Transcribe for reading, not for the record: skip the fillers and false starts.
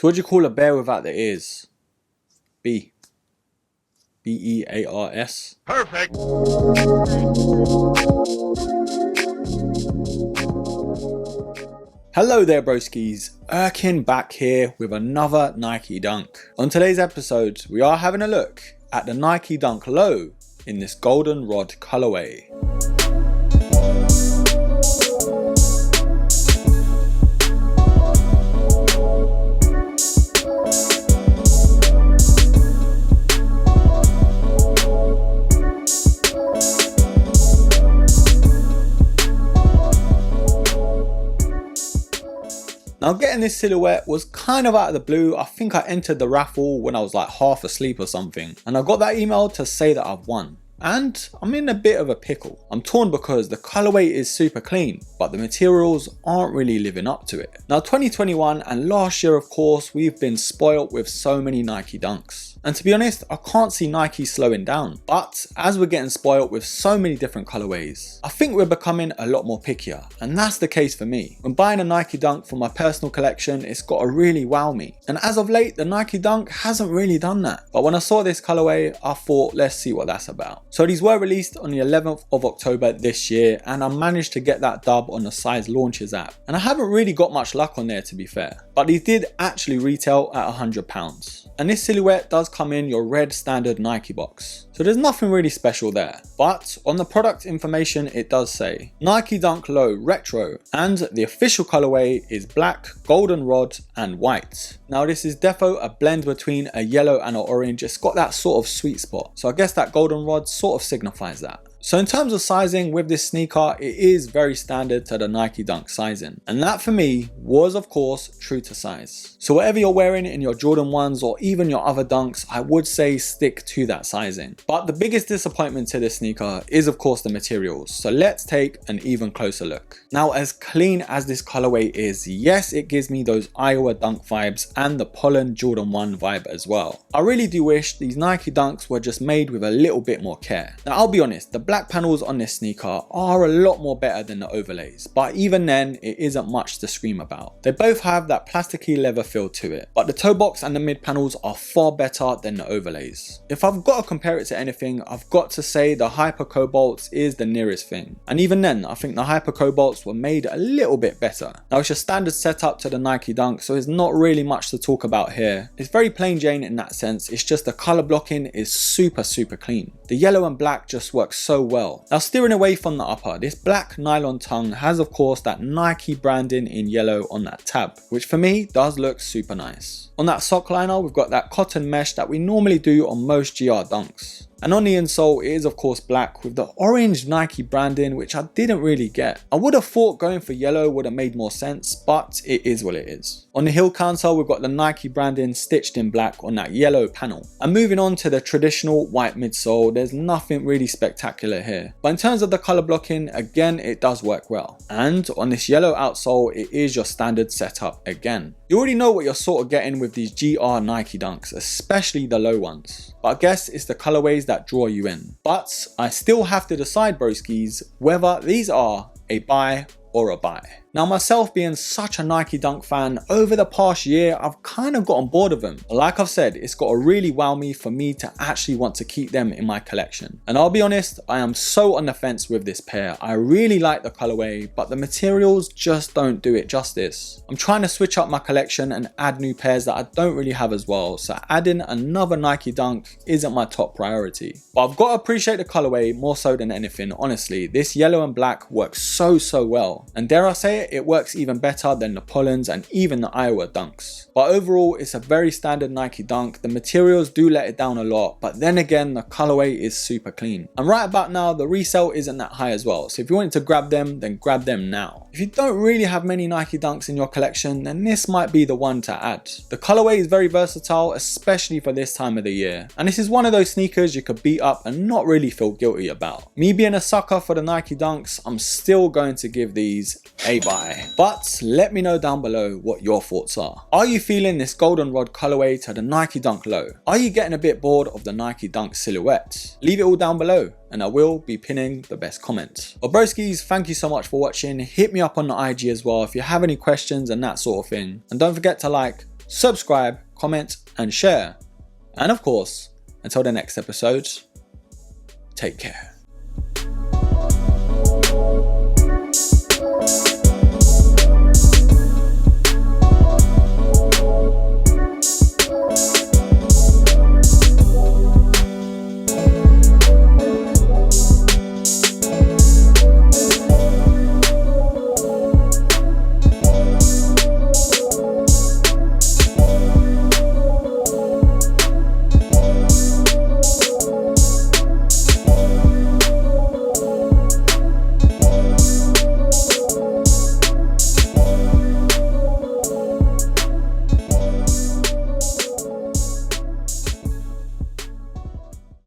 So what do you call a bear without the ears? B. B-E-A-R-S. Perfect. Hello there broskies, Erkin back here with another Nike Dunk. On today's episode, we are having a look at the Nike Dunk Low in this Goldenrod colorway. Now getting this silhouette was kind of out of the blue. I think I entered the raffle when I was like half asleep or something, and I got that email to say that I've won. And I'm in a bit of a pickle. I'm torn because the colorway is super clean, but the materials aren't really living up to it. Now 2021 and last year, of course, we've been spoilt with so many Nike Dunks. And to be honest, I can't see Nike slowing down. But as we're getting spoilt with so many different colorways, I think we're becoming a lot more pickier. And that's the case for me. When buying a Nike Dunk for my personal collection, it's got to really wow me. And as of late, the Nike Dunk hasn't really done that. But when I saw this colorway, I thought, let's see what that's about. So these were released on the 11th of October this year, and I managed to get that dub on the Size Launches app. And I haven't really got much luck on there, to be fair. But these did actually retail at £100. And this silhouette does come in your red standard Nike box. So there's nothing really special there. But on the product information, it does say Nike Dunk Low Retro, and the official colorway is black, goldenrod and white. Now this is defo a blend between a yellow and an orange. It's got that sort of sweet spot. So I guess that goldenrod sort of signifies that. So in terms of sizing with this sneaker, it is very standard to the Nike Dunk sizing. And that for me was of course true to size. So whatever you're wearing in your Jordan 1s or even your other Dunks, I would say stick to that sizing. But the biggest disappointment to this sneaker is of course the materials. So let's take an even closer look. Now as clean as this colorway is, yes, it gives me those Iowa Dunk vibes and the Pollen Jordan 1 vibe as well. I really do wish these Nike Dunks were just made with a little bit more care. Now I'll be honest, the black panels on this sneaker are a lot more better than the overlays, but even then it isn't much to scream about. They both have that plasticky leather feel to it, but the toe box and the mid panels are far better than the overlays. If I've got to compare it to anything, I've got to say the Hyper Cobalts is the nearest thing, and even then I think the Hyper Cobalts were made a little bit better. Now it's your standard setup to the Nike Dunk, so there's not really much to talk about here. It's very plain Jane in that sense. It's just the color blocking is super clean. The yellow and black just work so well. Now steering away from the upper, this black nylon tongue has of course that Nike branding in yellow on that tab, which for me does look super nice. On that sock liner, we've got that cotton mesh that we normally do on most GR Dunks. And on the insole, it is of course black with the orange Nike branding, which I didn't really get. I would have thought going for yellow would have made more sense, but it is what it is. On the heel counter, we've got the Nike branding stitched in black on that yellow panel. And moving on to the traditional white midsole, there's nothing really spectacular here. But in terms of the color blocking, again, it does work well. And on this yellow outsole, it is your standard setup again. You already know what you're sort of getting with these GR Nike Dunks, especially the low ones. But I guess it's the colorways that draw you in. But I still have to decide, broskies, whether these are a buy or a buy. Now myself being such a Nike Dunk fan, over the past year I've kind of gotten bored of them. Like I've said, it's got to really wow me for me to actually want to keep them in my collection. And I'll be honest, I am so on the fence with this pair. I really like the colorway, but the materials just don't do it justice. I'm trying to switch up my collection and add new pairs that I don't really have as well, so adding another Nike Dunk isn't my top priority. But I've got to appreciate the colorway more so than anything, honestly. This yellow and black works so well. And dare I say it works even better than the Pollens and even the Iowa Dunks. But overall, it's a very standard Nike Dunk. The materials do let it down a lot, but then again, the colorway is super clean. And right about now, the resale isn't that high as well. So if you wanted to grab them, then grab them now. If you don't really have many Nike Dunks in your collection, then this might be the one to add. The colorway is very versatile, especially for this time of the year. And this is one of those sneakers you could beat up and not really feel guilty about. Me being a sucker for the Nike Dunks, I'm still going to give these a buy. But let me know down below what your thoughts are. Are you feeling this goldenrod colorway to the Nike Dunk Low? Are you getting a bit bored of the Nike Dunk silhouette? Leave it all down below and I will be pinning the best comment. Well broskies, thank you so much for watching. Hit me up on the IG as well if you have any questions and that sort of thing. And don't forget to like, subscribe, comment, and share. And of course, until the next episode, take care.